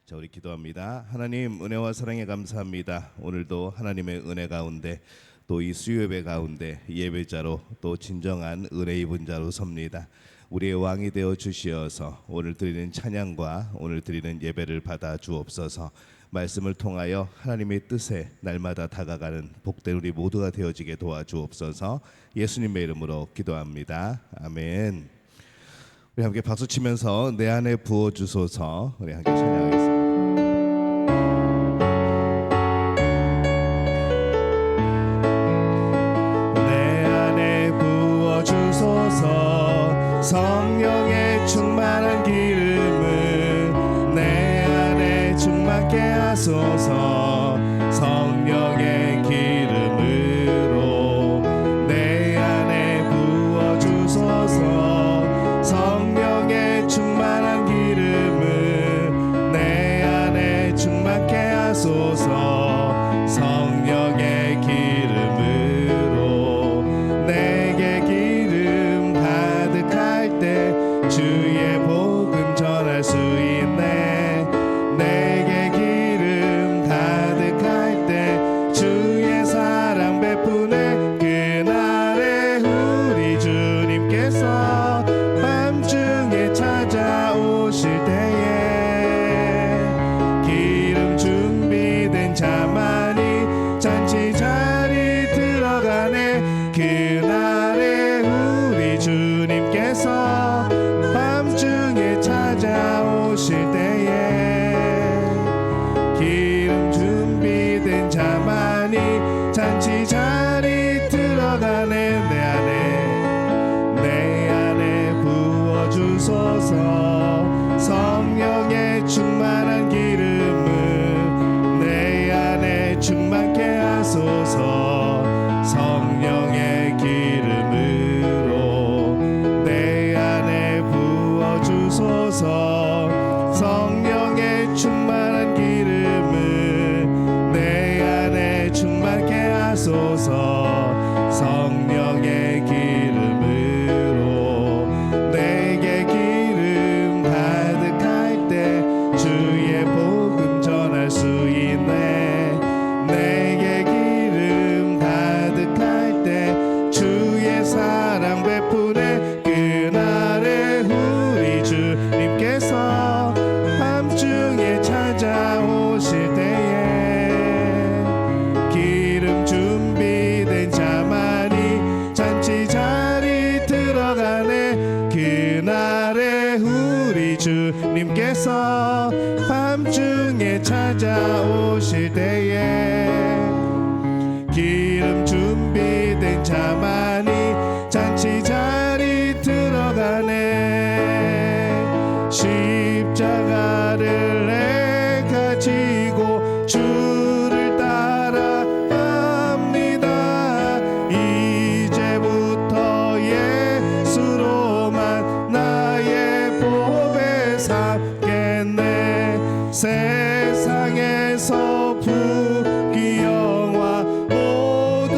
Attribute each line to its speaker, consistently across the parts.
Speaker 1: 자, 우리 기도합니다. 하나님, 은혜와 사랑에 감사합니다. 오늘도 하나님의 은혜 가운데 또 이 수요예배 가운데 예배자로 또 진정한 은혜 입은 자로 섭니다. 우리의 왕이 되어 주시어서 오늘 드리는 찬양과 오늘 드리는 예배를 받아 주옵소서. 말씀을 통하여 하나님의 뜻에 날마다 다가가는 복된 우리 모두가 되어지게 도와주옵소서. 예수님의 이름으로 기도합니다. 아멘. 우리 함께 박수 치면서 내 안에 부어주소서. 우리 함께 찬양하겠습니다. 성령의 충만한 기름을 내 안에 충만케 하소서. 성령의 기름으로 내 안에 부어주소서. 성령의 충만한 기름을 내 안에 충만케 하소서. 성령의 기름으로 내게 기름 가득할 때 주의 복음 전할 수 있네. 내게 기름 가득할 때 주의 사랑 베푸네. 그날에 우리 주님께서 밤중에 찾아오실 때에 기름 준비된 자만이 잔치 자리 들어가네. 그날에 우리 주님께서 밤중에 찾아오실 때에 기름 준비된 자만이 잔치 자리 들어가네. 내 안에 부어주소서. 성령의 충만한 기름을 내 안에 충만케 하소서. 성령의 기름으로 내 안에 부어주소서. 성령의 충만한 기름을 내 안에 충만케 하소서. 성령의 기름으로 내게 기름 가득할 때 주의 복음 전할 수 있네. 내게 기름 가득할 때 주의 사랑 베푸네. 그날에 우리 주님께서 밤중에 찾아오실 때에 기름 준비된 자만이 잔치 자리 들어가네. 그날에 우리 주님께서 밤중에 찾아오실 때에 기름 준비된 자만이 잔치 자리 들어가네. 십자가를 내가 지고 주를 따라갑니다. 이제부터 예수로만 나의 보배 삼겠네. 세상에서 부귀영화 모두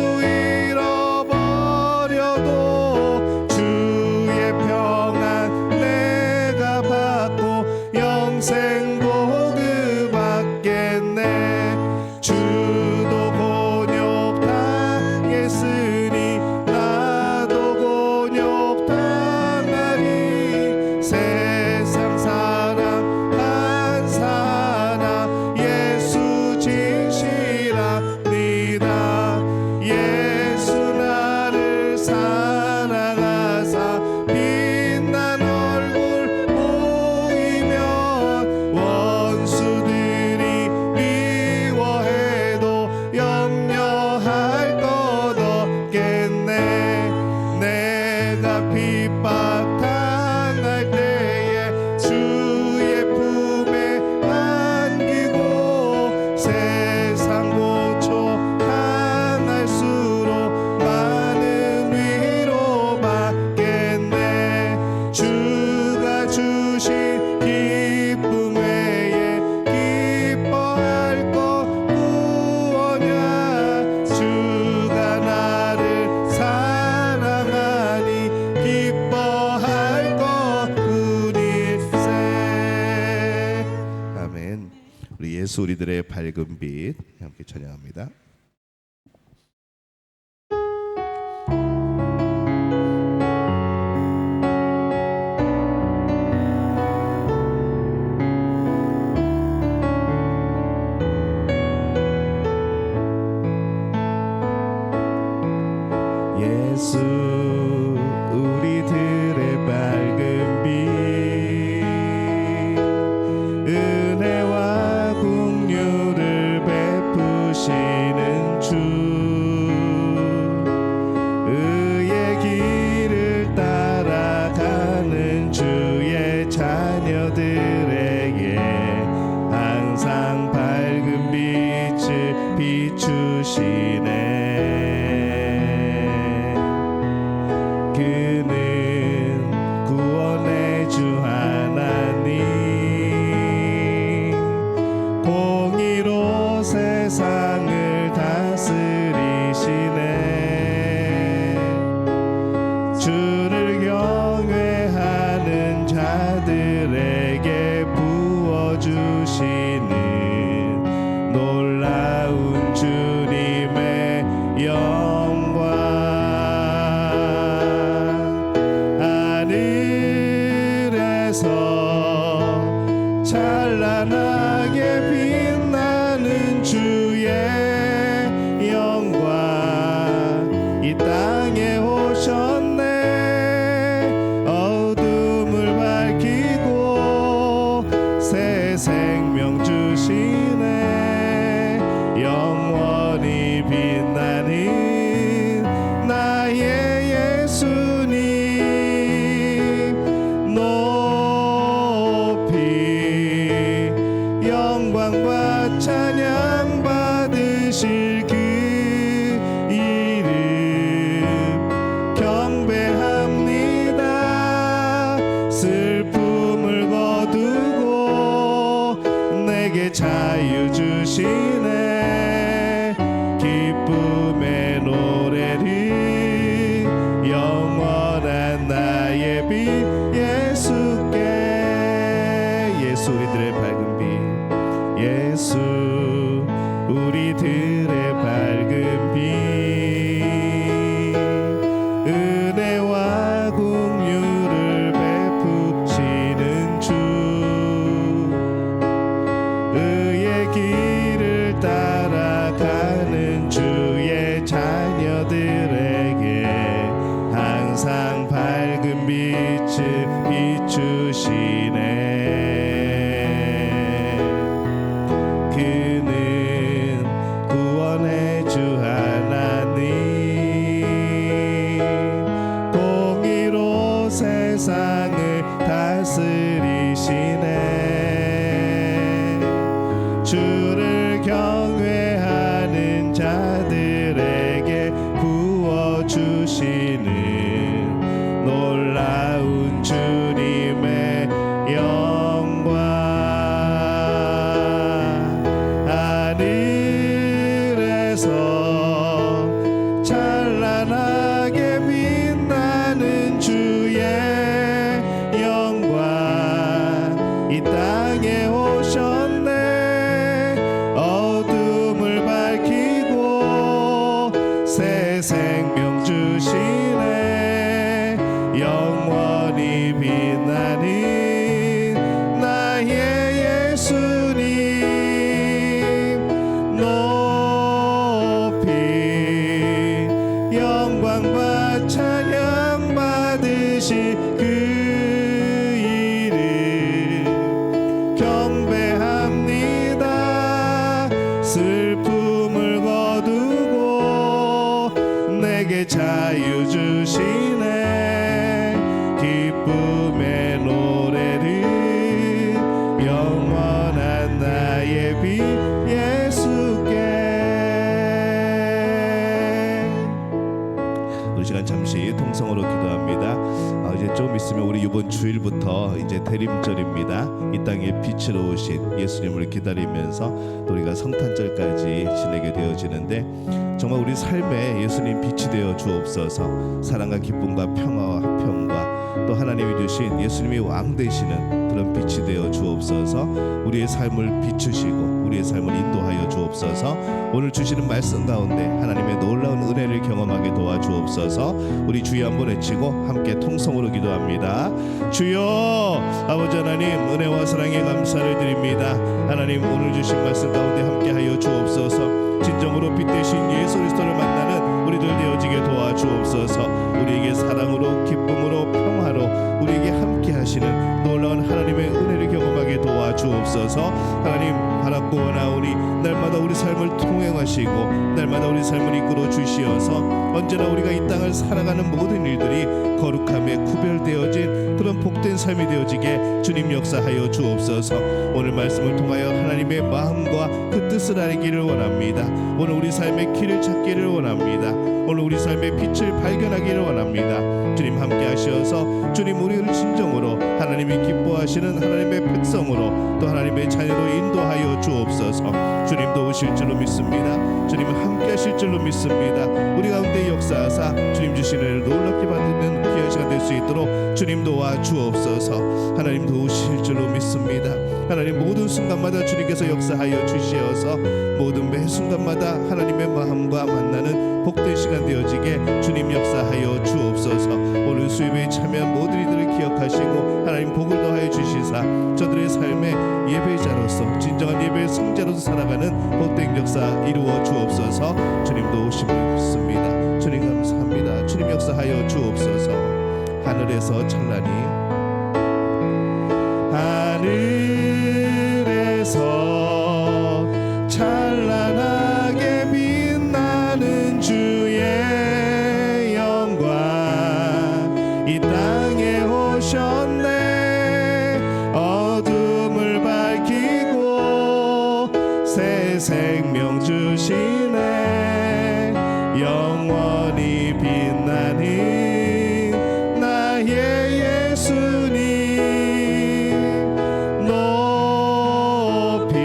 Speaker 1: 잃어버려도 주의 평안 내가 받고 영생 복을 받겠네. 주도 곤욕 당했으니 나도 곤욕 당하리. 세상 사람 한 사람 예수 진실합니다. 예수 나를 사랑하사 빛난 얼굴 보이면 원수들이 미워해도 염려할 것 없겠네. 내가 핍박 당할 때에 주의 품에 안기고 세상 고초 당할수록 많은 위로 받겠네. 주가 주신 기쁨 외에 기뻐할 것 무엇냐. 주가 나를 사랑하니 기뻐할 예수 우리들의 밝은 빛 함께 찬양합니다. 예수 우리들의 밝은 빛 은혜와 긍휼을 베푸시는 주 의의 길을 따라가는 주의 자녀들에게 항상 밝은 빛을 비추시네. 그는 구원의 주 하나님 공의로 세상을 다스리시네. 주를 경외하는 자들에게 부어주시는 놀라운 주님의 영광. 찬란하게 빛나는 주의 영광 이 땅에 오셨네. 어둠을 밝히고 새 생명 주시네. 영원히 빛나는 나의 예수님 높이 영광과 찬양 받으실 그 이름 경배합니다. 슬픔을 거두고 내게 자유 주시네. 기쁨의 노래를 영원한 나의 빛 예수께. 예수 우리들의 밝은 빛 예수 우리들의 밝은 빛 은혜와 긍휼을 베푸시는 주 의의 길을 따라가는 주의 자녀들에게 항상 밝은 빛을 비추시네. 그는 구원의 주 하나님 공의로 세상을 다스리시네. 주를 경외하는 자들에게 부어주시는 놀라운 주님의 영광. 하늘에서 찬란하게 빛나는 주의 영광 이 땅에 오셨네. 어둠을 밝히고 새 생명 주시네. 영원히 빛나는 나의 예수님 높이 영광과 찬양 받으시 그 이름 경배합니다. 슬픔을 거두고 내게 자유 주시네. 기쁨의 노래를 영원한 나의 빛 예수께. 우리 시간 잠시 통성으로 기도합니다. 이제 좀 있으면 우리 이번 주일부터 이제 대림절입니다. 이 땅에 빛으로 오신 예수님을 기다리면서 또 우리가 성탄절까지 지내게 되어지는데 정말 우리 삶에 예수님 빛이 되어 주옵소서. 사랑과 기쁨과 평화와 화평과 또 하나님이 주신 예수님이 왕 되시는 그런 빛이 되어 주옵소서. 우리의 삶을 비추시고 우리의 삶을 인도하여 주옵소서. 오늘 주시는 말씀 가운데 하나님의 놀라운 은혜를 경험하게 도와주옵소서. 우리 주여 한번 외치고 함께 통성으로 기도합니다. 주여, 아버지 하나님, 은혜와 사랑에 감사를 드립니다. 하나님, 오늘 주신 말씀 가운데 함께하여 주옵소서. 진정으로 빛 대신 예수 그리스도를 만나는 우리들 되어지게 도와주옵소서. 우리에게 사랑으로, 기쁨으로, 평화로 우리에게 함께 하시는 놀라운 하나님의 은혜를 경험하게 도와주옵소서. 하나님, 바라고 나오니 날마다 우리 삶을 통행하시고 날마다 우리 삶을 이끌어 주시어서 언제나 우리가 이 땅을 살아가는 모든 일들이 거룩함에 구별되어진 그런 복된 삶이 되어지게 주님 역사하여 주옵소서. 오늘 말씀을 통하여 하나님의 마음과 그 뜻을 알기를 원합니다. 오늘 우리 삶의 길을 찾기를 원합니다. 오늘 우리 삶의 빛을 발견하기를 원합니다. 주님 함께 하시어서 주님 우리를 진정으로 하나님이 기뻐하시는 하나님의 백성으로 또 하나님의 자녀로 인도하여 주옵소서. 주님 도우실 줄로 믿습니다. 주님 함께 하실 줄로 믿습니다. 우리 가운데 역사하사 주님 주신 은혜를 놀랍게 받는 귀한 시간 될 수 있도록 주님 도와 주옵소서. 하나님 도우실 줄로 믿습니다. 하나님 모든 순간마다 주님께서 역사하여 주시어서 모든 매 순간마다 하나님의 마음과 만나는 복된 시간 되어지게 주님 역사하여 주옵소서. 오늘 수요일에 참여한 모든 이들을 기억하시고 하나님 복을 더하여 주시사 저들의 삶의 예배자로서 진정한 예배의 승자로서 살아가는 복된 역사 이루어 주옵소서. 주님 도우심을 믿습니다. 주님 감사합니다. 주님 역사하여 주옵소서. 하늘에서 찬란히 하늘에서 찬란하게 빛나는 주의 영광 이 땅에 오셨네. 어둠을 밝히고 새 생명 주시네. 영원히 빛나는 나의 예수님 높이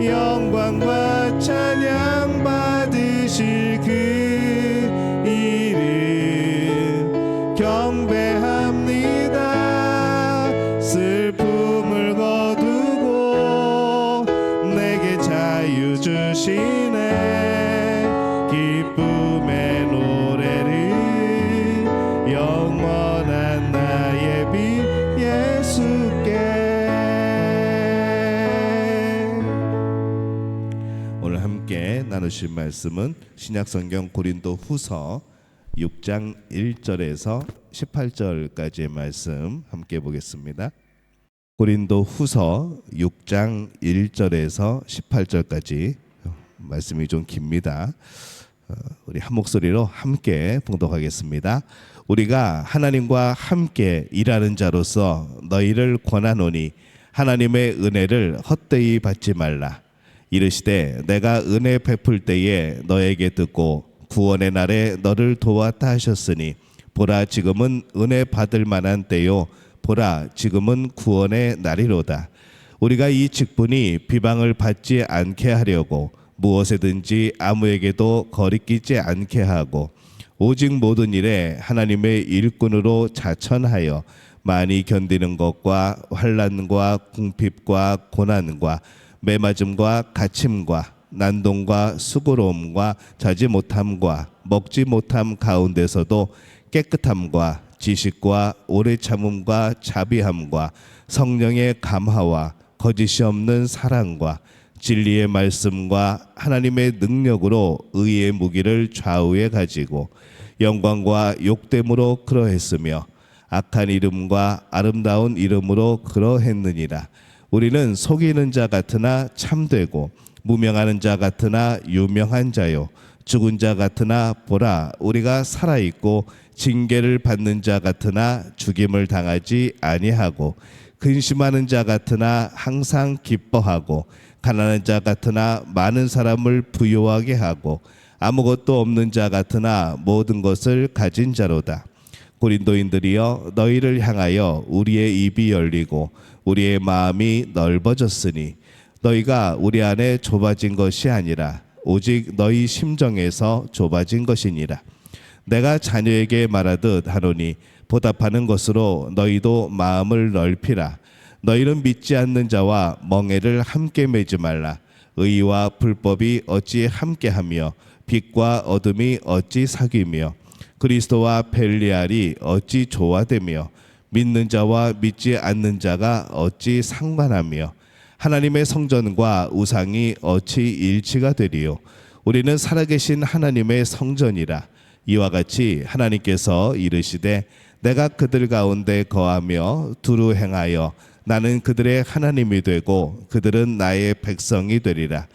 Speaker 1: 영광과 찬양 받으실 그 이름 경배합니다. 슬픔을 거두고 내게 자유 주시네. 기쁨의 노래를 영원한 나의 빛 예수께. 오늘 함께 나누실 말씀은 신약성경 고린도후서 6장 1절에서 18절까지의 말씀 함께 보겠습니다. 고린도후서 6장 1절에서 18절까지 말씀이 좀 깁니다. 우리 한 목소리로 함께 봉독하겠습니다. 우리가 하나님과 함께 일하는 자로서 너희를 권하노니 하나님의 은혜를 헛되이 받지 말라. 이르시되 내가 은혜 베풀 때에 너에게 듣고 구원의 날에 너를 도왔다 하셨으니 보라 지금은 은혜 받을 만한 때요 보라 지금은 구원의 날이로다. 우리가 이 직분이 비방을 받지 않게 하려고 무엇에든지 아무에게도 거리끼지 않게 하고 오직 모든 일에 하나님의 일꾼으로 자천하여 많이 견디는 것과 환난과 궁핍과 고난과 매맞음과 갇힘과 난동과 수고로움과 자지 못함과 먹지 못함 가운데서도 깨끗함과 지식과 오래 참음과 자비함과 성령의 감화와 거짓이 없는 사랑과 진리의 말씀과 하나님의 능력으로 의의 무기를 좌우에 가지고 영광과 욕됨으로 그러했으며 악한 이름과 아름다운 이름으로 그러했느니라. 우리는 속이는 자 같으나 참되고 무명하는 자 같으나 유명한 자요 죽은 자 같으나 보라 우리가 살아있고 징계를 받는 자 같으나 죽임을 당하지 아니하고 근심하는 자 같으나 항상 기뻐하고 가난한 자 같으나 많은 사람을 부유하게 하고 아무것도 없는 자 같으나 모든 것을 가진 자로다. 고린도인들이여 너희를 향하여 우리의 입이 열리고 우리의 마음이 넓어졌으니 너희가 우리 안에 좁아진 것이 아니라 오직 너희 심정에서 좁아진 것이니라. 내가 자녀에게 말하듯 하노니 보답하는 것으로 너희도 마음을 넓히라. 너희는 믿지 않는 자와 멍에를 함께 매지 말라. 의와 불법이 어찌 함께하며 빛과 어둠이 어찌 사귀며 그리스도와 벨리알이 어찌 조화되며 믿는 자와 믿지 않는 자가 어찌 상관하며 하나님의 성전과 우상이 어찌 일치가 되리요. 우리는 살아계신 하나님의 성전이라. 이와 같이 하나님께서 이르시되 내가 그들 가운데 거하며 두루 행하여 나는 그들의 하나님이 되고 그들은 나의 백성이 되리라.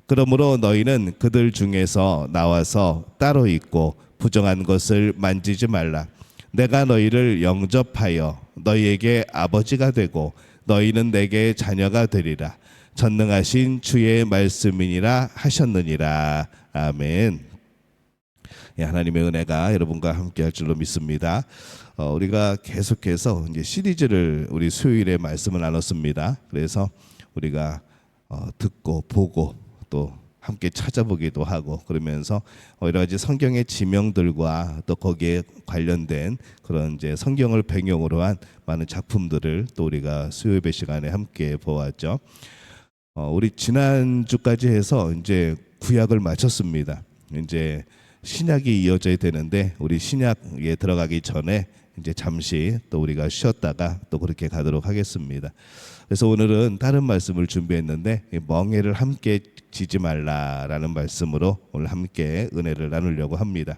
Speaker 1: 그러므로 너희는 그들 중에서 나와서 따로 있고 부정한 것을 만지지 말라. 내가 너희를 영접하여 너희에게 아버지가 되고 너희는 내게 자녀가 되리라. 전능하신 주의 말씀이니라 하셨느니라. 아멘. 예, 하나님의 은혜가 여러분과 함께할 줄로 믿습니다. 우리가 계속해서 이제 시리즈를 우리 수요일에 말씀을 나눴습니다. 그래서 우리가 듣고 보고 또 함께 찾아보기도 하고 그러면서 여러 가지 성경의 지명들과 또 거기에 관련된 그런 이제 성경을 배경으로 한 많은 작품들을 또 우리가 수요예배 시간에 함께 보았죠. 우리 지난주까지 해서 이제 구약을 마쳤습니다. 이제 신약이 이어져야 되는데 우리 신약에 들어가기 전에 이제 잠시 또 우리가 쉬었다가 또 그렇게 가도록 하겠습니다. 그래서 오늘은 다른 말씀을 준비했는데 멍에를 함께 지지 말라라는 말씀으로 오늘 함께 은혜를 나누려고 합니다.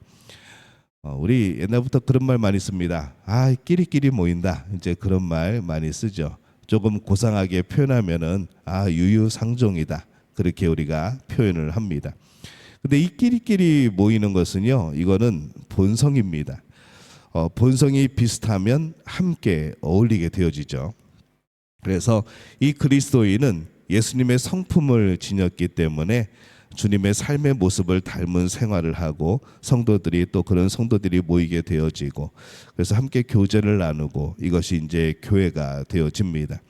Speaker 1: 우리 옛날부터 그런 말 많이 씁니다. 끼리끼리 모인다. 이제 그런 말 많이 쓰죠. 조금 고상하게 표현하면은 유유상종이다. 그렇게 우리가 표현을 합니다. 근데 이 끼리끼리 모이는 것은요, 이거는 본성입니다. 본성이 비슷하면 함께 어울리게 되어지죠. 그래서 이 그리스도인은 예수님의 성품을 지녔기 때문에 주님의 삶의 모습을 닮은 생활을 하고 성도들이 또 그런 성도들이 모이게 되어지고 그래서 함께 교제를 나누고 이것이 이제 교회가 되어집니다.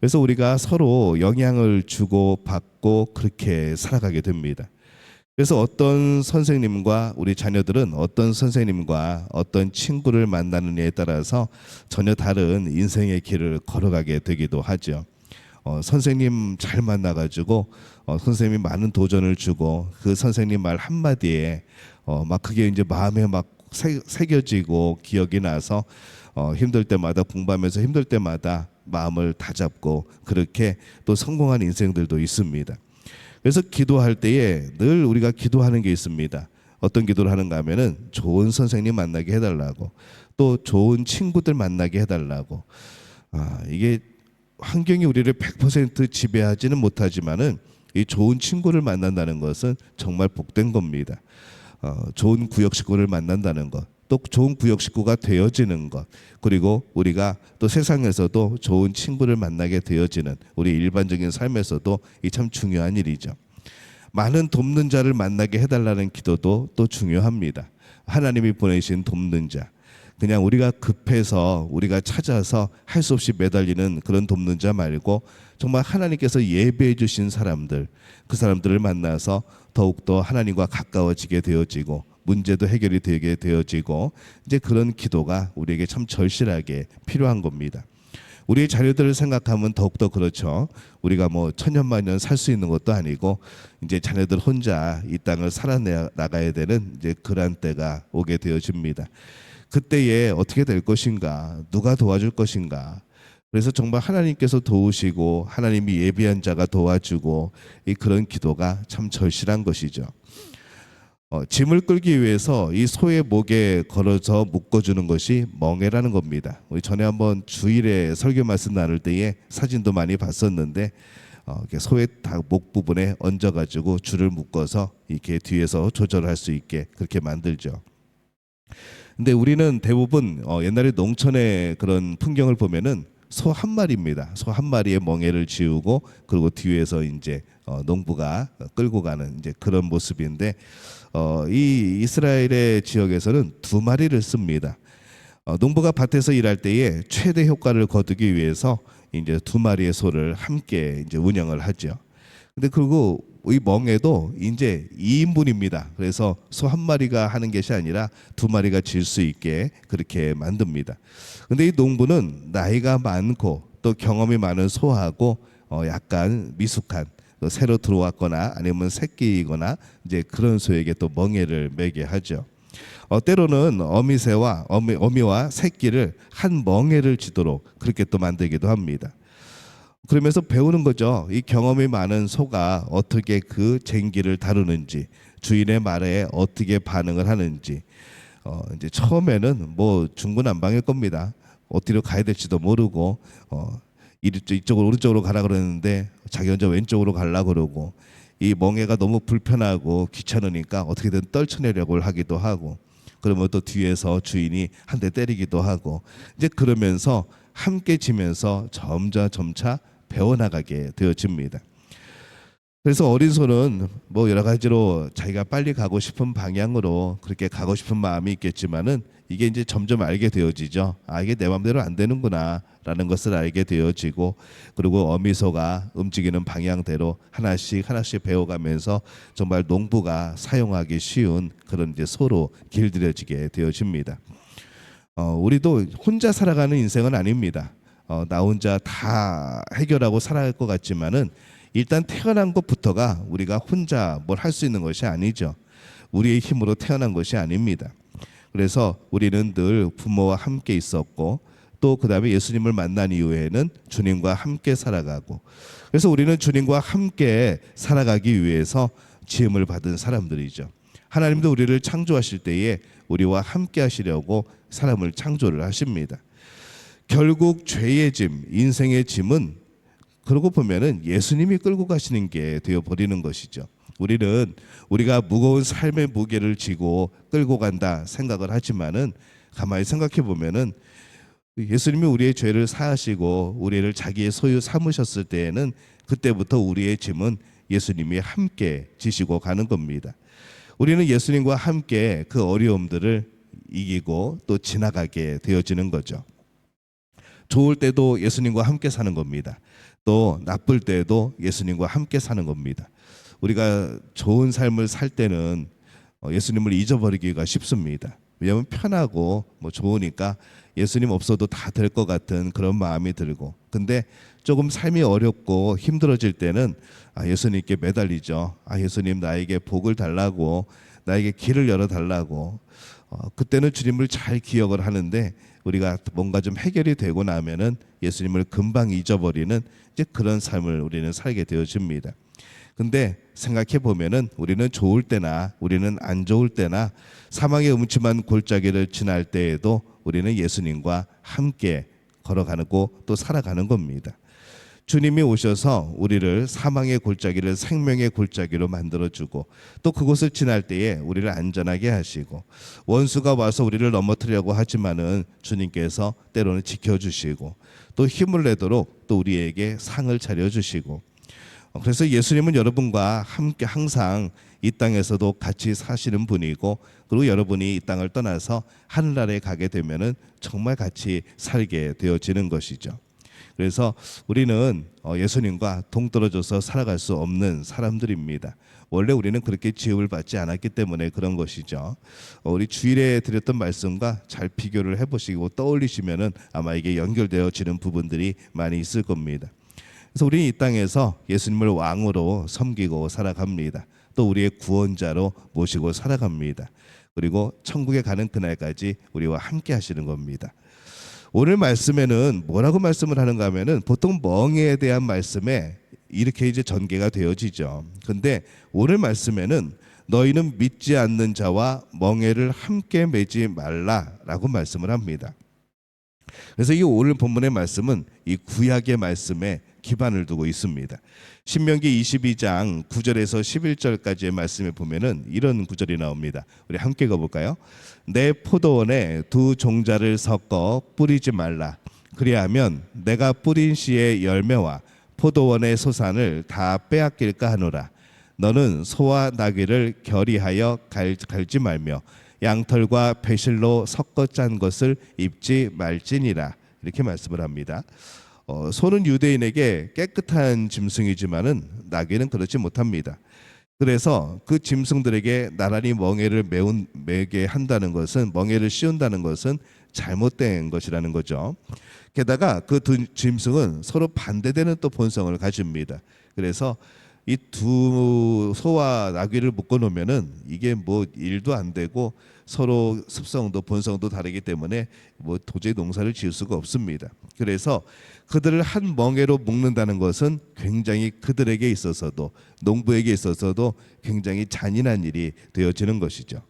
Speaker 1: 그래서 우리가 서로 영향을 주고 받고 그렇게 살아가게 됩니다. 그래서 어떤 선생님과 우리 자녀들은 어떤 선생님과 어떤 친구를 만나느냐에 따라서 전혀 다른 인생의 길을 걸어가게 되기도 하죠. 선생님 잘 만나가지고 선생님이 많은 도전을 주고 그 선생님 말 한마디에 막 그게 이제 마음에 막 새겨지고 기억이 나서 힘들 때마다 공부하면서 힘들 때마다 마음을 다잡고 그렇게 또 성공한 인생들도 있습니다. 그래서 기도할 때에 늘 우리가 기도하는 게 있습니다. 어떤 기도를 하는가 하면은 좋은 선생님 만나게 해달라고 또 좋은 친구들 만나게 해달라고. 이게 환경이 우리를 100% 지배하지는 못하지만은 이 좋은 친구를 만난다는 것은 정말 복된 겁니다. 좋은 구역 식구를 만난다는 것, 또 좋은 구역 식구가 되어지는 것, 그리고 우리가 또 세상에서도 좋은 친구를 만나게 되어지는 우리 일반적인 삶에서도 이 참 중요한 일이죠. 많은 돕는 자를 만나게 해달라는 기도도 또 중요합니다. 하나님이 보내신 돕는 자, 그냥 우리가 급해서 우리가 찾아서 할 수 없이 매달리는 그런 돕는 자 말고 정말 하나님께서 예배해 주신 사람들, 그 사람들을 만나서 더욱더 하나님과 가까워지게 되어지고 문제도 해결이 되게 되어지고 이제 그런 기도가 우리에게 참 절실하게 필요한 겁니다. 우리의 자녀들을 생각하면 더욱더 그렇죠. 우리가 뭐 천년만년 살 수 있는 것도 아니고 이제 자녀들 혼자 이 땅을 살아나가야 되는 이제 그런 때가 오게 되어집니다. 그때에 어떻게 될 것인가, 누가 도와줄 것인가. 그래서 정말 하나님께서 도우시고 하나님이 예비한 자가 도와주고 이 그런 기도가 참 절실한 것이죠. 짐을 끌기 위해서 이 소의 목에 걸어서 묶어주는 것이 멍에라는 겁니다. 우리 전에 한번 주일에 설교 말씀 나눌 때에 사진도 많이 봤었는데 소의 목 부분에 얹어가지고 줄을 묶어서 이렇게 뒤에서 조절할 수 있게 그렇게 만들죠. 근데 우리는 대부분 옛날에 농촌의 그런 풍경을 보면은 소 한 마리입니다. 소 한 마리의 멍에를 지우고 그리고 뒤에서 이제 농부가 끌고 가는 이제 그런 모습인데 이 이스라엘의 지역에서는 두 마리를 씁니다. 농부가 밭에서 일할 때에 최대 효과를 거두기 위해서 이제 두 마리의 소를 함께 이제 운영을 하죠. 근데 그리고 이 멍에도 이제 2인분입니다. 그래서 소 한 마리가 하는 것이 아니라 두 마리가 질 수 있게 그렇게 만듭니다. 근데 이 농부는 나이가 많고 또 경험이 많은 소하고 약간 미숙한 또 새로 들어왔거나 아니면 새끼이거나 이제 그런 소에게 또 멍에를 매게 하죠. 때로는 어미와 새끼를 한 멍에를 지도록 그렇게 또 만들기도 합니다. 그러면서 배우는 거죠. 이 경험이 많은 소가 어떻게 그 쟁기를 다루는지, 주인의 말에 어떻게 반응을 하는지. 이제 처음에는 뭐 중구난방일 겁니다. 어디로 가야 될지도 모르고 이쪽으로 오른쪽으로 가라 그러는데 자기 혼자 왼쪽으로 가려 그러고, 이 멍에가 너무 불편하고 귀찮으니까 어떻게든 떨쳐내려고 하기도 하고, 그러면 또 뒤에서 주인이 한 대 때리기도 하고, 이제 그러면서 함께 지면서 점차 배워나가게 되어집니다. 그래서 어린 소는 뭐 여러 가지로 자기가 빨리 가고 싶은 방향으로 그렇게 가고 싶은 마음이 있겠지만은 이게 이제 점점 알게 되어지죠. 이게 내 마음대로 안 되는구나라는 것을 알게 되어지고, 그리고 어미소가 움직이는 방향대로 하나씩 배워가면서 정말 농부가 사용하기 쉬운 그런 이제 소로 길들여지게 되어집니다. 우리도 혼자 살아가는 인생은 아닙니다. 나 혼자 다 해결하고 살아갈 것 같지만은 일단 태어난 것부터가 우리가 혼자 뭘 할 수 있는 것이 아니죠. 우리의 힘으로 태어난 것이 아닙니다. 그래서 우리는 늘 부모와 함께 있었고, 또 그다음에 예수님을 만난 이후에는 주님과 함께 살아가고, 그래서 우리는 주님과 함께 살아가기 위해서 지음을 받은 사람들이죠. 하나님도 우리를 창조하실 때에 우리와 함께 하시려고 사람을 창조를 하십니다. 결국 죄의 짐, 인생의 짐은 그러고 보면은 예수님이 끌고 가시는 게 되어 버리는 것이죠. 우리는 우리가 무거운 삶의 무게를 지고 끌고 간다 생각을 하지만은 가만히 생각해 보면은 예수님이 우리의 죄를 사하시고 우리를 자기의 소유 삼으셨을 때에는 그때부터 우리의 짐은 예수님이 함께 지시고 가는 겁니다. 우리는 예수님과 함께 그 어려움들을 이기고 또 지나가게 되어지는 거죠. 좋을 때도 예수님과 함께 사는 겁니다. 또 나쁠 때도 예수님과 함께 사는 겁니다. 우리가 좋은 삶을 살 때는 예수님을 잊어버리기가 쉽습니다. 왜냐하면 편하고 뭐 좋으니까 예수님 없어도 다 될 것 같은 그런 마음이 들고, 근데 조금 삶이 어렵고 힘들어질 때는 예수님께 매달리죠. 예수님 나에게 복을 달라고, 나에게 길을 열어달라고. 그때는 주님을 잘 기억을 하는데 우리가 뭔가 좀 해결이 되고 나면은 예수님을 금방 잊어버리는 이제 그런 삶을 우리는 살게 되어집니다. 근데 생각해 보면은 우리는 좋을 때나 우리는 안 좋을 때나 사망의 음침한 골짜기를 지날 때에도 우리는 예수님과 함께 걸어가고 또 살아가는 겁니다. 주님이 오셔서 우리를 사망의 골짜기를 생명의 골짜기로 만들어주고, 또 그곳을 지날 때에 우리를 안전하게 하시고, 원수가 와서 우리를 넘어뜨리려고 하지만은 주님께서 때로는 지켜주시고, 또 힘을 내도록 또 우리에게 상을 차려주시고, 그래서 예수님은 여러분과 함께 항상 이 땅에서도 같이 사시는 분이고, 그리고 여러분이 이 땅을 떠나서 하늘나라에 가게 되면은 정말 같이 살게 되어지는 것이죠. 그래서 우리는 예수님과 동떨어져서 살아갈 수 없는 사람들입니다. 원래 우리는 그렇게 지음을 받지 않았기 때문에 그런 것이죠. 우리 주일에 드렸던 말씀과 잘 비교를 해보시고 떠올리시면은 아마 이게 연결되어지는 부분들이 많이 있을 겁니다. 그래서 우리는 이 땅에서 예수님을 왕으로 섬기고 살아갑니다. 또 우리의 구원자로 모시고 살아갑니다. 그리고 천국에 가는 그날까지 우리와 함께 하시는 겁니다. 오늘 말씀에는 뭐라고 말씀을 하는가 하면은 보통 멍에에 대한 말씀에 이렇게 이제 전개가 되어지죠. 근데 오늘 말씀에는 너희는 믿지 않는 자와 멍에를 함께 매지 말라라고 말씀을 합니다. 그래서 이 오늘 본문의 말씀은 이 구약의 말씀에 기반을 두고 있습니다. 신명기 22장 9절에서 11절까지의 말씀에 보면은 이런 구절이 나옵니다. 우리 함께 가볼까요? 내 포도원에 두 종자를 섞어 뿌리지 말라. 그리하면 내가 뿌린 씨의 열매와 포도원의 소산을 다 빼앗길까 하노라. 너는 소와 나귀를 결의하여 갈지 말며 양털과 배실로 섞어 짠 것을 입지 말지니라. 이렇게 말씀을 합니다. 소는 유대인에게 깨끗한 짐승이지만은 나귀는 그렇지 못합니다. 그래서 그 짐승들에게 나란히 멍에를 매게 한다는 것은, 멍에를 씌운다는 것은 잘못된 것이라는 거죠. 게다가 그 두 짐승은 서로 반대되는 또 본성을 가집니다. 그래서 이 두 소와 나귀를 묶어 놓으면은 이게 뭐 일도 안 되고 서로 습성도 본성도 다르기 때문에 뭐 도저히 농사를 지을 수가 없습니다. 그래서 그들을 한 멍에로 묶는다는 것은 굉장히 그들에게 있어서도, 농부에게 있어서도 굉장히 잔인한 일이 되어지는 것이죠.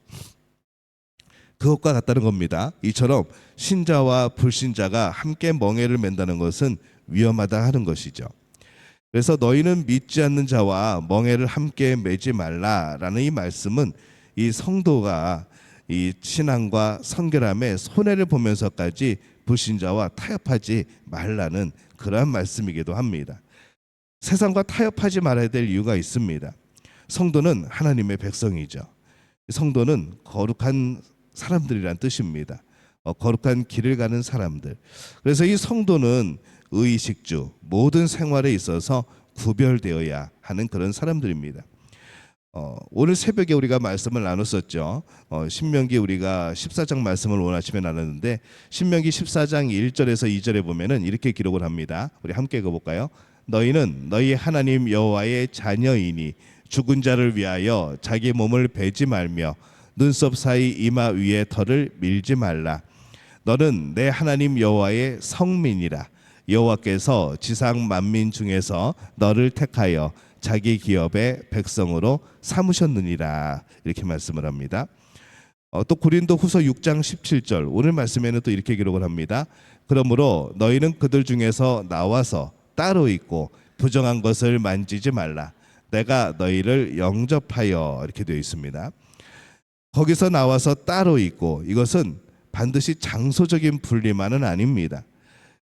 Speaker 1: 그것과 같다는 겁니다. 이처럼 신자와 불신자가 함께 멍에를 맨다는 것은 위험하다 하는 것이죠. 그래서 너희는 믿지 않는 자와 멍에를 함께 매지 말라라는 이 말씀은 이 성도가 이 신앙과 성결함에 손해를 보면서까지 불신자와 타협하지 말라는 그러한 말씀이기도 합니다. 세상과 타협하지 말아야 될 이유가 있습니다. 성도는 하나님의 백성이죠. 성도는 거룩한 사람들이란 뜻입니다. 거룩한 길을 가는 사람들. 그래서 이 성도는 의식주, 모든 생활에 있어서 구별되어야 하는 그런 사람들입니다. 오늘 새벽에 우리가 말씀을 나눴었죠. 신명기 우리가 14장 말씀을 원하시면 나눴는데, 신명기 14장 1절에서 2절에 보면은 이렇게 기록을 합니다. 우리 함께 읽어볼까요? 너희는 너희 하나님 여호와의 자녀이니 죽은 자를 위하여 자기 몸을 베지 말며 눈썹 사이 이마 위에 털을 밀지 말라. 너는 내 하나님 여호와의 성민이라. 여호와께서 지상 만민 중에서 너를 택하여 자기 기업의 백성으로 삼으셨느니라. 이렇게 말씀을 합니다. 또 고린도후서 6장 17절 오늘 말씀에는 또 이렇게 기록을 합니다. 그러므로 너희는 그들 중에서 나와서 따로 있고 부정한 것을 만지지 말라. 내가 너희를 영접하여, 이렇게 되어 있습니다. 거기서 나와서 따로 있고, 이것은 반드시 장소적인 분리만은 아닙니다.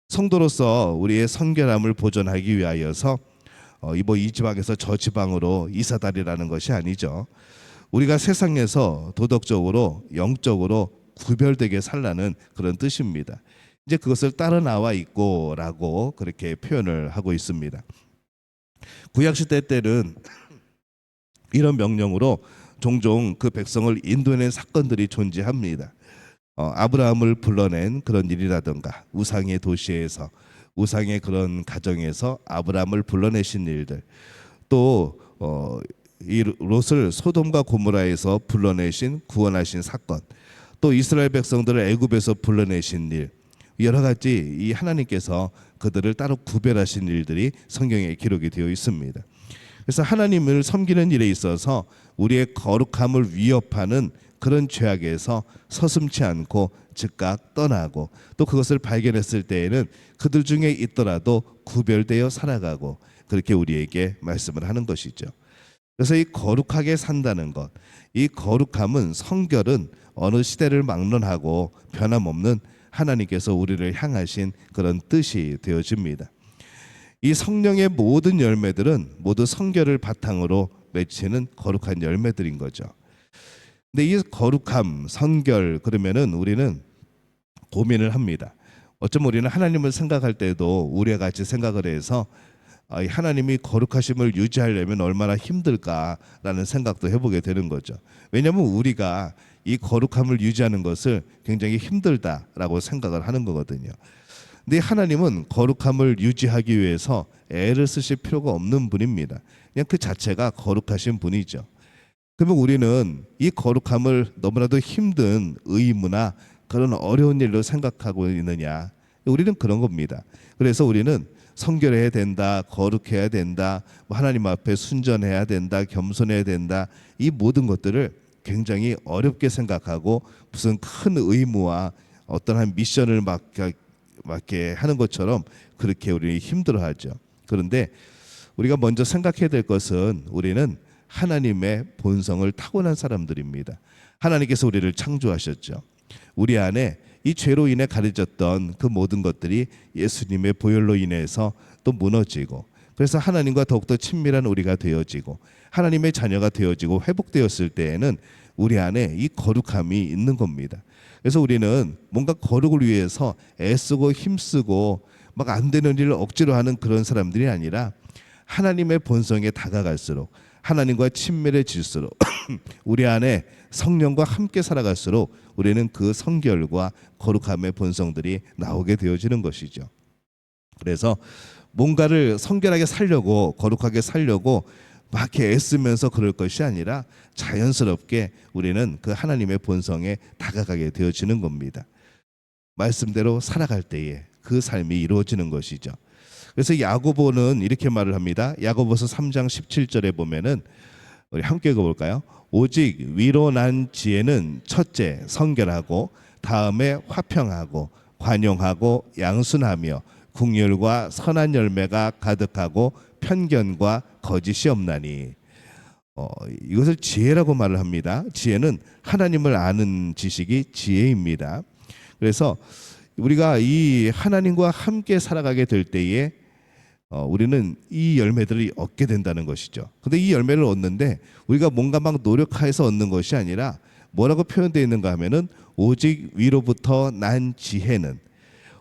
Speaker 1: 성도로서 우리의 성결함을 보존하기 위하여서 이 지방에서 저 지방으로 이사다리라는 것이 아니죠. 우리가 세상에서 도덕적으로 영적으로 구별되게 살라는 그런 뜻입니다. 이제 그것을 따라 나와 있고라고 그렇게 표현을 하고 있습니다. 구약시대 때는 이런 명령으로 종종 그 백성을 인도해낸 사건들이 존재합니다. 아브라함을 불러낸 그런 일이라든가, 우상의 도시에서, 우상의 그런 가정에서 아브라함을 불러내신 일들, 또 이 롯을 소돔과 고모라에서 불러내신, 구원하신 사건, 또 이스라엘 백성들을 애굽에서 불러내신 일, 여러 가지 이 하나님께서 그들을 따로 구별하신 일들이 성경에 기록이 되어 있습니다. 그래서 하나님을 섬기는 일에 있어서 우리의 거룩함을 위협하는 그런 죄악에서 서슴지 않고 즉각 떠나고, 또 그것을 발견했을 때에는 그들 중에 있더라도 구별되어 살아가고, 그렇게 우리에게 말씀을 하는 것이죠. 그래서 이 거룩하게 산다는 것, 이 거룩함은, 성결은 어느 시대를 막론하고 변함없는 하나님께서 우리를 향하신 그런 뜻이 되어집니다. 이 성령의 모든 열매들은 모두 성결을 바탕으로 맺히는 거룩한 열매들인 거죠. 근데 이 거룩함, 성결, 그러면은 우리는 고민을 합니다. 어쩌면 우리는 하나님을 생각할 때도 우리와 같이 생각을 해서 하나님이 거룩하심을 유지하려면 얼마나 힘들까라는 생각도 해보게 되는 거죠. 왜냐하면 우리가 이 거룩함을 유지하는 것을 굉장히 힘들다라고 생각을 하는 거거든요. 근데 하나님은 거룩함을 유지하기 위해서 애를 쓰실 필요가 없는 분입니다. 그냥 그 자체가 거룩하신 분이죠. 그러면 우리는 이 거룩함을 너무나도 힘든 의무나 그런 어려운 일로 생각하고 있느냐? 우리는 그런 겁니다. 그래서 우리는 성결해야 된다, 거룩해야 된다, 하나님 앞에 순전해야 된다, 겸손해야 된다, 이 모든 것들을 굉장히 어렵게 생각하고 무슨 큰 의무와 어떤 한 미션을 맡게 하는 것처럼 그렇게 우리 힘들어하죠. 그런데 우리가 먼저 생각해야 될 것은 우리는 하나님의 본성을 타고난 사람들입니다. 하나님께서 우리를 창조하셨죠. 우리 안에 이 죄로 인해 가려졌던 그 모든 것들이 예수님의 보혈로 인해서 또 무너지고, 그래서 하나님과 더욱더 친밀한 우리가 되어지고 하나님의 자녀가 되어지고 회복되었을 때에는 우리 안에 이 거룩함이 있는 겁니다. 그래서 우리는 뭔가 거룩을 위해서 애쓰고 힘쓰고 막 안 되는 일을 억지로 하는 그런 사람들이 아니라 하나님의 본성에 다가갈수록 하나님과 친밀해질수록 우리 안에 성령과 함께 살아갈수록 우리는 그 성결과 거룩함의 본성들이 나오게 되어지는 것이죠. 그래서 뭔가를 성결하게 살려고 거룩하게 살려고 막 이렇게 애쓰면서 그럴 것이 아니라 자연스럽게 우리는 그 하나님의 본성에 다가가게 되어지는 겁니다. 말씀대로 살아갈 때에 그 삶이 이루어지는 것이죠. 그래서 야고보는 이렇게 말을 합니다. 야고보서 3장 17절에 보면은 우리 함께 읽어볼까요? 오직 위로 난 지혜는 첫째 성결하고 다음에 화평하고 관용하고 양순하며 긍휼과 선한 열매가 가득하고 편견과 거짓이 없나니. 이것을 지혜라고 말을 합니다. 지혜는 하나님을 아는 지식이 지혜입니다. 그래서 우리가 이 하나님과 함께 살아가게 될 때에 우리는 이 열매들을 얻게 된다는 것이죠. 근데 이 열매를 얻는데 우리가 뭔가 막 노력해서 얻는 것이 아니라 뭐라고 표현되어 있는가 하면은 오직 위로부터 난 지혜는,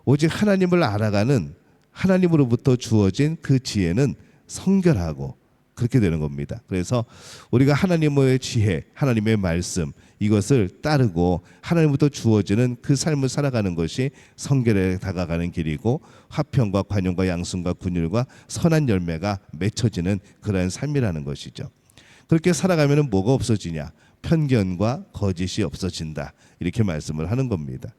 Speaker 1: 오직 하나님을 알아가는 하나님으로부터 주어진 그 지혜는 성결하고 그렇게 되는 겁니다. 그래서 우리가 하나님의 지혜, 하나님의 말씀 이것을 따르고 하나님부터 주어지는 그 삶을 살아가는 것이 성결에 다가가는 길이고 화평과 관용과 양순과 긍휼과 선한 열매가 맺혀지는 그러한 삶이라는 것이죠. 그렇게 살아가면 뭐가 없어지냐? 편견과 거짓이 없어진다. 이렇게 말씀을 하는 겁니다.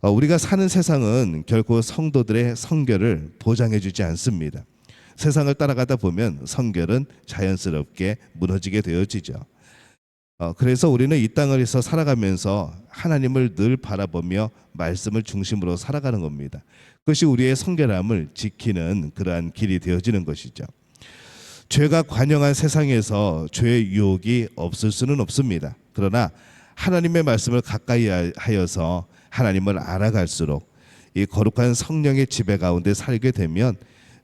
Speaker 1: 우리가 사는 세상은 결코 성도들의 성결을 보장해 주지 않습니다. 세상을 따라가다 보면 성결은 자연스럽게 무너지게 되어지죠. 그래서 우리는 이 땅에서 살아가면서 하나님을 늘 바라보며 말씀을 중심으로 살아가는 겁니다. 그것이 우리의 성결함을 지키는 그러한 길이 되어지는 것이죠. 죄가 관영한 세상에서 죄의 유혹이 없을 수는 없습니다. 그러나 하나님의 말씀을 가까이 하여서 하나님을 알아갈수록 이 거룩한 성령의 지배 가운데 살게 되면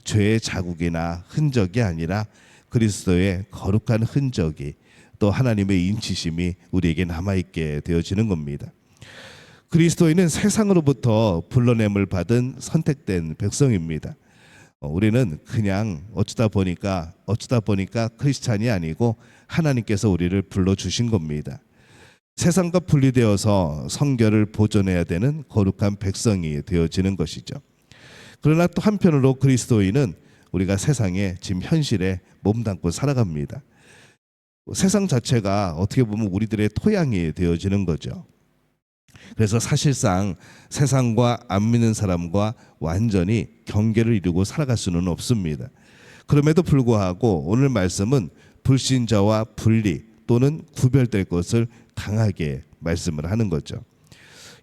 Speaker 1: 죄의 자국이나 흔적이 아니라 그리스도의 거룩한 흔적이 또 하나님의 인치심이 우리에게 남아있게 되어지는 겁니다. 그리스도인은 세상으로부터 불러냄을 받은 선택된 백성입니다. 우리는 그냥 어쩌다 보니까 크리스찬이 아니고 하나님께서 우리를 불러주신 겁니다. 세상과 분리되어서 성결을 보존해야 되는 거룩한 백성이 되어지는 것이죠. 그러나 또 한편으로 그리스도인은 우리가 세상에 지금 현실에 몸담고 살아갑니다. 세상 자체가 어떻게 보면 우리들의 토양이 되어지는 거죠. 그래서 사실상 세상과 안 믿는 사람과 완전히 경계를 이루고 살아갈 수는 없습니다. 그럼에도 불구하고 오늘 말씀은 불신자와 분리 또는 구별될 것을 강하게 말씀을 하는 거죠.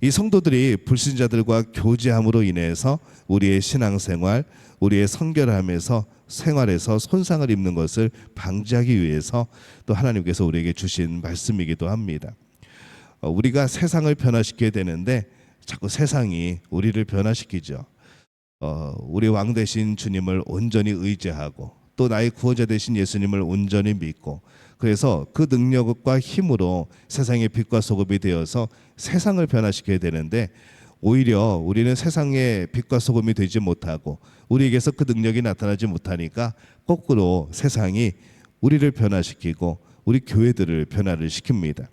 Speaker 1: 이 성도들이 불신자들과 교제함으로 인해서 우리의 신앙생활, 우리의 성결함에서 생활에서 손상을 입는 것을 방지하기 위해서 또 하나님께서 우리에게 주신 말씀이기도 합니다. 우리가 세상을 변화시켜야 되는데 자꾸 세상이 우리를 변화시키죠. 우리 왕 되신 주님을 온전히 의지하고 또 나의 구원자 되신 예수님을 온전히 믿고 그래서 그 능력과 힘으로 세상의 빛과 소금이 되어서 세상을 변화시켜야 되는데 오히려 우리는 세상의 빛과 소금이 되지 못하고 우리에게서 그 능력이 나타나지 못하니까 거꾸로 세상이 우리를 변화시키고 우리 교회들을 변화를 시킵니다.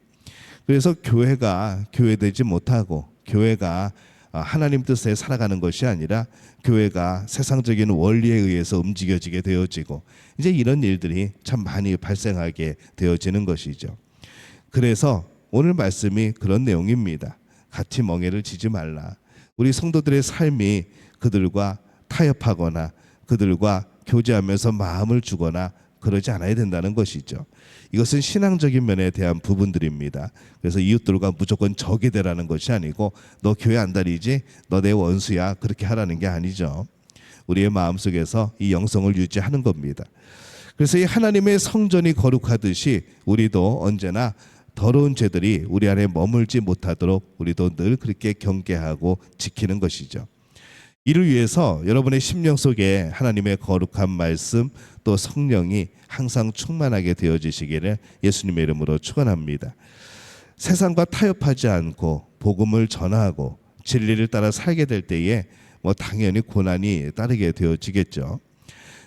Speaker 1: 그래서 교회가 교회되지 못하고 교회가 하나님 뜻에 살아가는 것이 아니라 교회가 세상적인 원리에 의해서 움직여지게 되어지고 이제 이런 일들이 참 많이 발생하게 되어지는 것이죠. 그래서 오늘 말씀이 그런 내용입니다. 같이 멍에를 지지 말라. 우리 성도들의 삶이 그들과 타협하거나 그들과 교제하면서 마음을 주거나 그러지 않아야 된다는 것이죠. 이것은 신앙적인 면에 대한 부분들입니다. 그래서 이웃들과 무조건 적이 되라는 것이 아니고 너 교회 안 다니지? 너 내 원수야. 그렇게 하라는 게 아니죠. 우리의 마음속에서 이 영성을 유지하는 겁니다. 그래서 이 하나님의 성전이 거룩하듯이 우리도 언제나 더러운 죄들이 우리 안에 머물지 못하도록 우리도 늘 그렇게 경계하고 지키는 것이죠. 이를 위해서 여러분의 심령 속에 하나님의 거룩한 말씀 또 성령이 항상 충만하게 되어지시기를 예수님의 이름으로 축원합니다. 세상과 타협하지 않고 복음을 전하고 진리를 따라 살게 될 때에 당연히 고난이 따르게 되어지겠죠.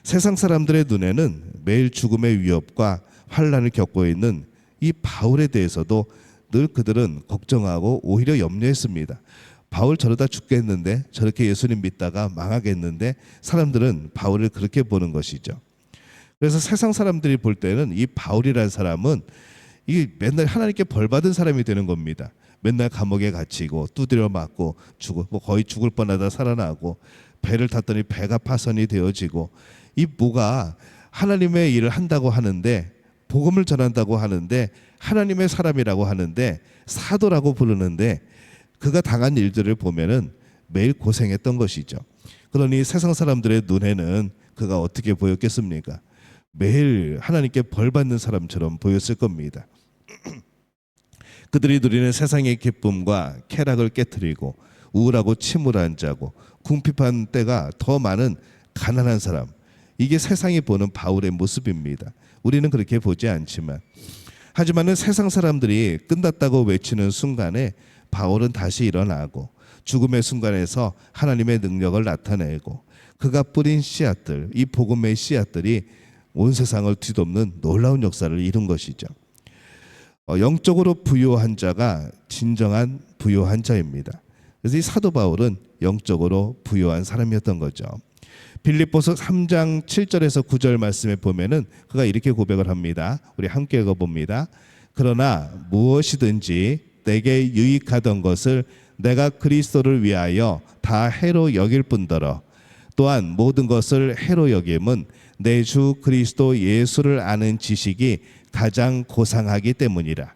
Speaker 1: 세상 사람들의 눈에는 매일 죽음의 위협과 환난을 겪고 있는 이 바울에 대해서도 늘 그들은 걱정하고 오히려 염려했습니다. 바울 저러다 죽겠는데, 저렇게 예수님 믿다가 망하겠는데, 사람들은 바울을 그렇게 보는 것이죠. 그래서 세상 사람들이 볼 때는 이 바울이라는 사람은 이 맨날 하나님께 벌 받은 사람이 되는 겁니다. 맨날 감옥에 갇히고 두드려 맞고 거의 죽을 뻔하다 살아나고, 배를 탔더니 배가 파손이 되어지고, 이 뭐가 하나님의 일을 한다고 하는데, 복음을 전한다고 하는데, 하나님의 사람이라고 하는데, 사도라고 부르는데, 그가 당한 일들을 보면은 매일 고생했던 것이죠. 그러니 세상 사람들의 눈에는 그가 어떻게 보였겠습니까? 매일 하나님께 벌 받는 사람처럼 보였을 겁니다. 그들이 누리는 세상의 기쁨과 쾌락을 깨뜨리고 우울하고 침울한 자고 궁핍한 때가 더 많은 가난한 사람, 이게 세상이 보는 바울의 모습입니다. 우리는 그렇게 보지 않지만, 하지만은 세상 사람들이 끝났다고 외치는 순간에 바울은 다시 일어나고 죽음의 순간에서 하나님의 능력을 나타내고, 그가 뿌린 씨앗들, 이 복음의 씨앗들이 온 세상을 뒤덮는 놀라운 역사를 이룬 것이죠. 영적으로 부유한 자가 진정한 부유한 자입니다. 그래서 이 사도 바울은 영적으로 부유한 사람이었던 거죠. 빌립보서 3장 7절에서 9절 말씀에 보면은 그가 이렇게 고백을 합니다. 우리 함께 읽어봅니다. 그러나 무엇이든지 내게 유익하던 것을 내가 그리스도를 위하여 다 해로 여길 뿐더러 또한 모든 것을 해로 여김은 내 주 그리스도 예수를 아는 지식이 가장 고상하기 때문이라.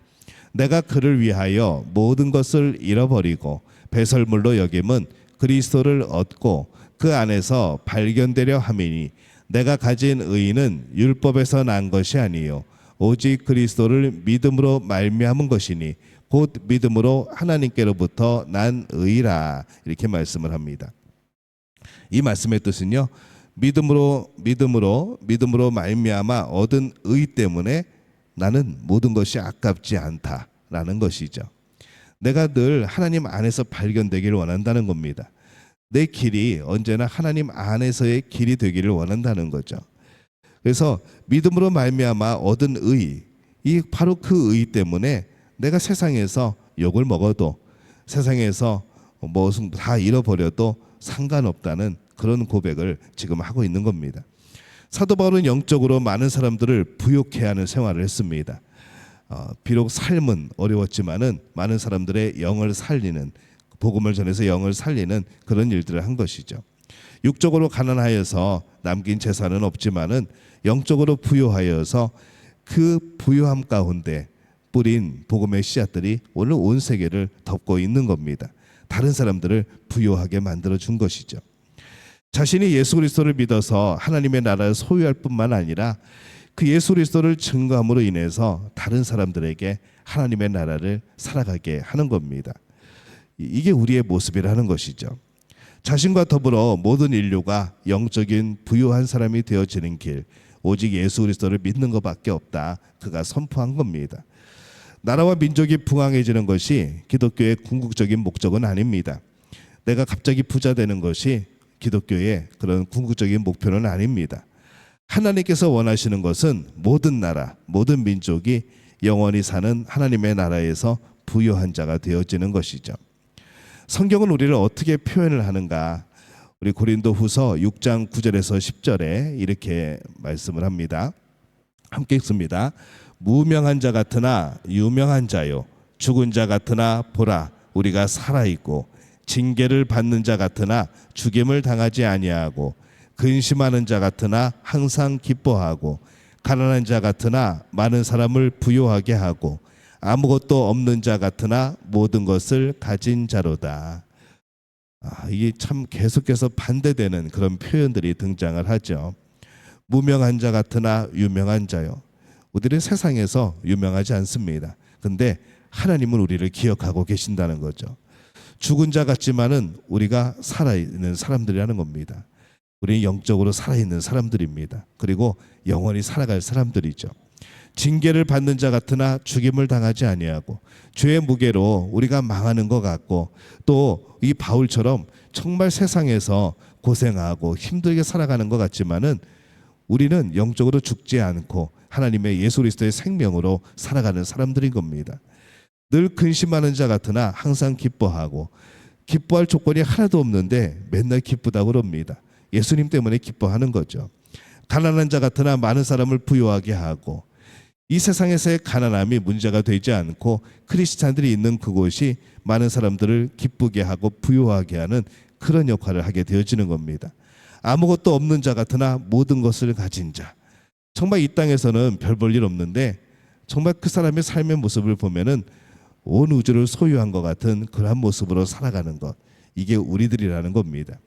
Speaker 1: 내가 그를 위하여 모든 것을 잃어버리고 배설물로 여김은 그리스도를 얻고 그 안에서 발견되려 함이니, 내가 가진 의는 율법에서 난 것이 아니요 오직 그리스도를 믿음으로 말미암은 것이니 곧 믿음으로 하나님께로부터 난 의라. 이렇게 말씀을 합니다. 이 말씀의 뜻은요, 믿음으로 말미암아 얻은 의 때문에 나는 모든 것이 아깝지 않다라는 것이죠. 내가 늘 하나님 안에서 발견되기를 원한다는 겁니다. 내 길이 언제나 하나님 안에서의 길이 되기를 원한다는 거죠. 그래서 믿음으로 말미암아 얻은 의, 이 바로 그 의 때문에 내가 세상에서 욕을 먹어도, 세상에서 무슨 다 잃어버려도 상관없다는 그런 고백을 지금 하고 있는 겁니다. 사도 바울은 영적으로 많은 사람들을 부욕해 하는 생활을 했습니다. 비록 삶은 어려웠지만은 많은 사람들의 영을 살리는, 복음을 전해서 영을 살리는 그런 일들을 한 것이죠. 육적으로 가난하여서 남긴 재산은 없지만은 영적으로 부유하여서 그 부유함 가운데 뿌린 복음의 씨앗들이 오늘 온 세계를 덮고 있는 겁니다. 다른 사람들을 부유하게 만들어 준 것이죠. 자신이 예수 그리스도를 믿어서 하나님의 나라를 소유할 뿐만 아니라 그 예수 그리스도를 증거함으로 인해서 다른 사람들에게 하나님의 나라를 살아가게 하는 겁니다. 이게 우리의 모습이라는 것이죠. 자신과 더불어 모든 인류가 영적인 부유한 사람이 되어지는 길, 오직 예수 그리스도를 믿는 것밖에 없다. 그가 선포한 겁니다. 나라와 민족이 부강해지는 것이 기독교의 궁극적인 목적은 아닙니다. 내가 갑자기 부자 되는 것이 기독교의 그런 궁극적인 목표는 아닙니다. 하나님께서 원하시는 것은 모든 나라, 모든 민족이 영원히 사는 하나님의 나라에서 부유한 자가 되어지는 것이죠. 성경은 우리를 어떻게 표현을 하는가? 우리 고린도후서 6장 9절에서 10절에 이렇게 말씀을 합니다. 함께 읽습니다. 무명한 자 같으나 유명한 자요, 죽은 자 같으나 보라 우리가 살아있고, 징계를 받는 자 같으나 죽임을 당하지 아니하고, 근심하는 자 같으나 항상 기뻐하고, 가난한 자 같으나 많은 사람을 부유하게 하고, 아무것도 없는 자 같으나 모든 것을 가진 자로다. 이게 참 계속해서 반대되는 그런 표현들이 등장을 하죠. 무명한 자 같으나 유명한 자요. 우리는 세상에서 유명하지 않습니다. 근데 하나님은 우리를 기억하고 계신다는 거죠. 죽은 자 같지만은 우리가 살아있는 사람들이라는 겁니다. 우리는 영적으로 살아있는 사람들입니다. 그리고 영원히 살아갈 사람들이죠. 징계를 받는 자 같으나 죽임을 당하지 아니하고, 죄의 무게로 우리가 망하는 것 같고, 또 이 바울처럼 정말 세상에서 고생하고 힘들게 살아가는 것 같지만은 우리는 영적으로 죽지 않고 하나님의 예수 그리스도의 생명으로 살아가는 사람들인 겁니다. 늘 근심하는 자 같으나 항상 기뻐하고 기뻐할 조건이 하나도 없는데 맨날 기쁘다고 그럽니다. 예수님 때문에 기뻐하는 거죠. 가난한 자 같으나 많은 사람을 부유하게 하고 이 세상에서의 가난함이 문제가 되지 않고 크리스찬들이 있는 그곳이 많은 사람들을 기쁘게 하고 부유하게 하는 그런 역할을 하게 되어지는 겁니다. 아무것도 없는 자 같으나 모든 것을 가진 자. 정말 이 땅에서는 별 볼 일 없는데 정말 그 사람의 삶의 모습을 보면은 온 우주를 소유한 것 같은 그러한 모습으로 살아가는 것. 이게 우리들이라는 겁니다.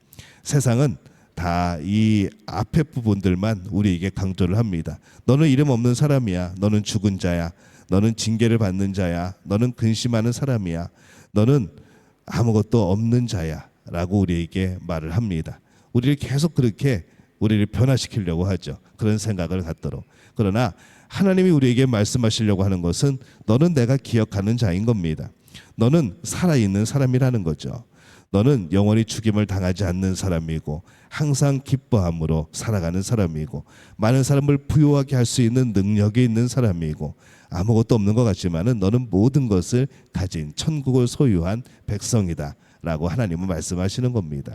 Speaker 1: 세상은 다 이 앞에 부분들만 우리에게 강조를 합니다. 너는 이름 없는 사람이야. 너는 죽은 자야. 너는 징계를 받는 자야. 너는 근심하는 사람이야. 너는 아무것도 없는 자야. 라고 우리에게 말을 합니다. 우리를 계속 그렇게 우리를 변화시키려고 하죠. 그런 생각을 갖도록. 그러나 하나님이 우리에게 말씀하시려고 하는 것은 너는 내가 기억하는 자인 겁니다. 너는 살아있는 사람이라는 거죠. 너는 영원히 죽임을 당하지 않는 사람이고 항상 기뻐함으로 살아가는 사람이고 많은 사람을 부유하게 할 수 있는 능력이 있는 사람이고 아무것도 없는 것 같지만은 너는 모든 것을 가진 천국을 소유한 백성이다 라고 하나님은 말씀하시는 겁니다.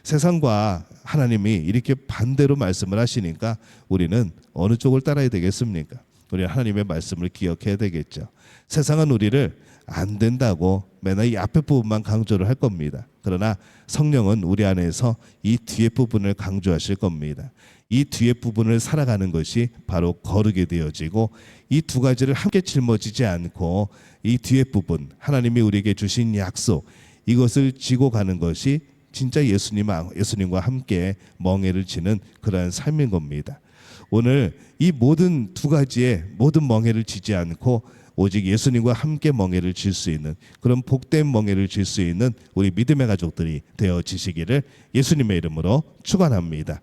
Speaker 1: 세상과 하나님이 이렇게 반대로 말씀을 하시니까 우리는 어느 쪽을 따라야 되겠습니까? 우리는 하나님의 말씀을 기억해야 되겠죠. 세상은 우리를 안 된다고 맨날 이 앞에 부분만 강조를 할 겁니다. 그러나 성령은 우리 안에서 이 뒤에 부분을 강조하실 겁니다. 이 뒤에 부분을 살아가는 것이 바로 거르게 되어지고 이 두 가지를 함께 짊어지지 않고 이 뒤에 부분 하나님이 우리에게 주신 약속 이것을 지고 가는 것이 진짜 예수님과 함께 멍에를 지는 그러한 삶인 겁니다. 오늘 이 모든 두 가지의 모든 멍에를 지지 않고 오직 예수님과 함께 멍에를 질 수 있는 그런 복된 멍에를 질 수 있는 우리 믿음의 가족들이 되어지시기를 예수님의 이름으로 축원합니다.